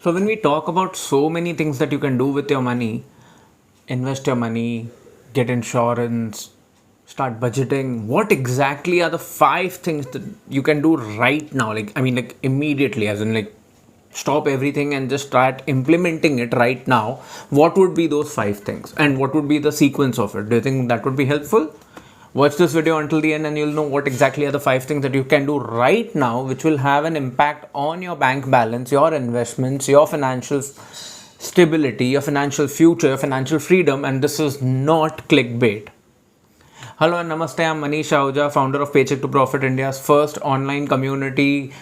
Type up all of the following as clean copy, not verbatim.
So when we talk about so many things that you can do with your money, invest your money, get insurance, start budgeting, what exactly are the five things that you can do right now? Like immediately, as in like stop everything and just start implementing it right now. What would be those five things? And what would be the sequence of it? Do you think that would be helpful? Watch this video until the end and you'll know what exactly are the five things that you can do right now which will have an impact on your bank balance, your investments, your financial stability, your financial future, your financial freedom. And this is not clickbait. Hello and namaste, I'm Manish Ahuja, founder of Paycheck to Profit, India's first online community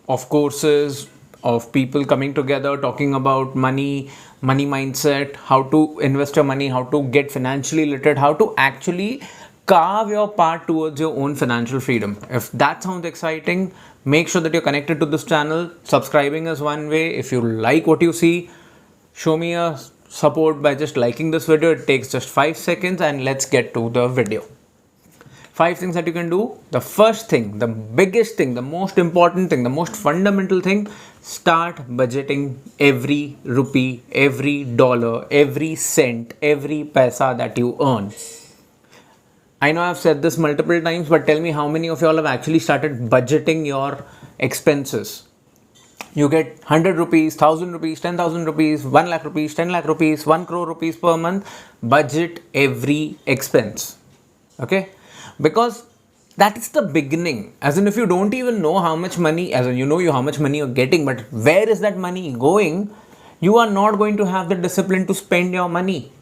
of courses, of people coming together talking about money, money mindset, how to invest your money, how to get financially literate, how to actually carve your path towards your own financial freedom. If that sounds exciting, make sure that you're connected to this channel. Subscribing is one way. If you like what you see, show me a support by just liking this video. It takes just 5 seconds and let's get to the video. Five things that you can do. The first thing, the biggest thing, the most important thing, the most fundamental thing, start budgeting every rupee, every dollar, every cent, every paisa that you earn. I know I've said this multiple times, but tell me how many of y'all have actually started budgeting your expenses. You get 100 rupees, 1000 rupees, 10,000 rupees, 1 lakh rupees, 10 lakh rupees, 1 crore rupees per month. Budget every expense. Okay? Because that is the beginning. As in, if you don't even know how much money, as in you know how much money you're getting, but where is that money going, you are not going to have the discipline to spend your money.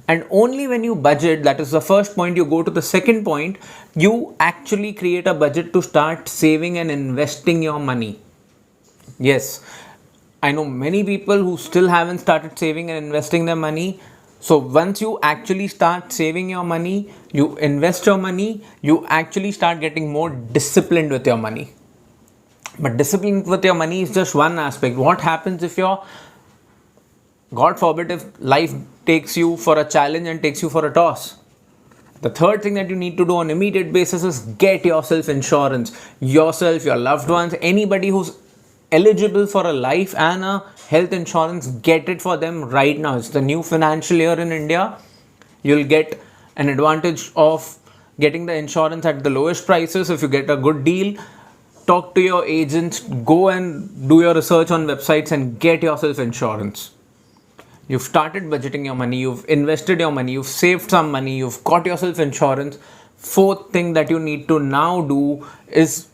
And only when you budget, that is the first point, you go to the second point, you actually create a budget to start saving and investing your money. Yes, I know many people who still haven't started saving and investing their money. So once you actually start saving your money, you invest your money, you actually start getting more disciplined with your money. But discipline with your money is just one aspect. What happens if you're, God forbid, if life takes you for a challenge and takes you for a toss? The third thing that you need to do on immediate basis is get yourself insurance. Yourself, your loved ones, anybody who's eligible for a life and a health insurance, get it for them right now. It's the new financial year in India. You'll get an advantage of getting the insurance at the lowest prices if you get a good deal. Talk to your agents, go and do your research on websites and get yourself insurance. You've started budgeting your money, you've invested your money, you've saved some money, you've got yourself insurance. Fourth thing that you need to now do is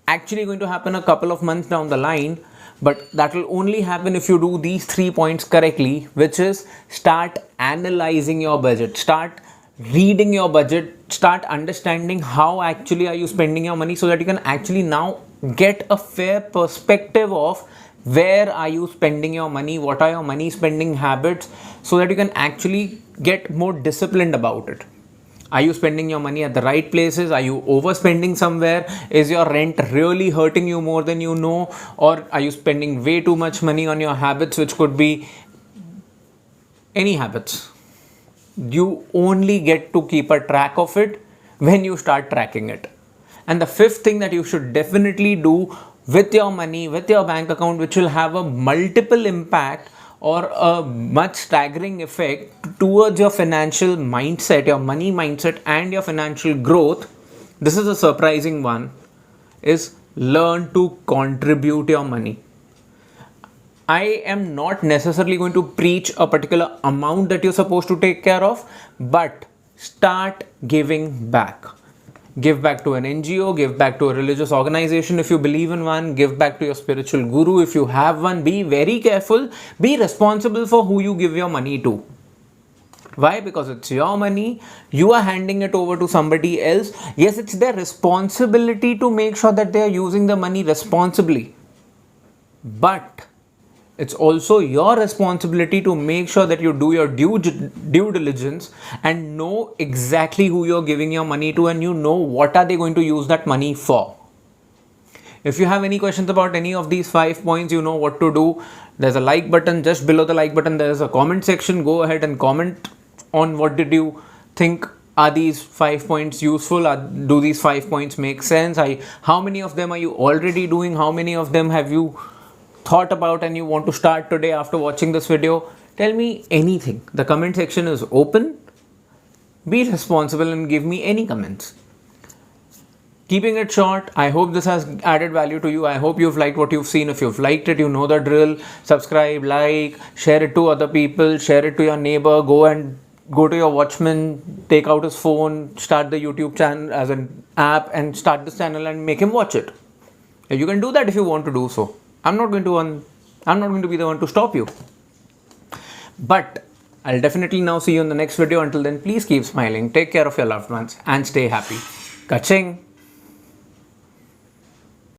actually going to happen a couple of months down the line, but that will only happen if you do these 3 points correctly, which is start analyzing your budget, start reading your budget, start understanding how actually are you spending your money, so that you can actually now get a fair perspective of where are you spending your money, what are your money spending habits, so that you can actually get more disciplined about it. Are you spending your money at the right places? Are you overspending somewhere? Is your rent really hurting you more than you know? Or are you spending way too much money on your habits, which could be any habits? You only get to keep a track of it when you start tracking it. And the fifth thing that you should definitely do with your money, with your bank account, which will have a multiple impact or a much staggering effect towards your financial mindset, your money mindset and your financial growth. This is a surprising one, is learn to contribute your money. I am not necessarily going to preach a particular amount that you're supposed to take care of, but start giving back. Give back to an NGO, give back to a religious organization if you believe in one, give back to your spiritual guru if you have one. Be very careful, be responsible for who you give your money to. Why? Because it's your money, you are handing it over to somebody else. Yes, it's their responsibility to make sure that they are using the money responsibly. But it's also your responsibility to make sure that you do your due diligence and know exactly who you're giving your money to, and you know what are they going to use that money for. If you have any questions about any of these 5 points, you know what to do. There's a like button. Just below the like button, there's a comment section. Go ahead and comment on what did you think. Are these 5 points useful? Do these 5 points make sense? How many of them are you already doing? How many of them have you thought about and you want to start today after watching this video, tell me anything. The comment section is open. Be responsible and give me any comments. Keeping it short, I hope this has added value to you. I hope you've liked what you've seen. If you've liked it, you know the drill. Subscribe, like, share it to other people, share it to your neighbor. Go to your watchman, take out his phone, start the YouTube channel as an app and start this channel and make him watch it. You can do that if you want to do so. I'm not going to be the one to stop you. But I'll definitely now see you in the next video. Until then, please keep smiling, take care of your loved ones and stay happy. Kaching.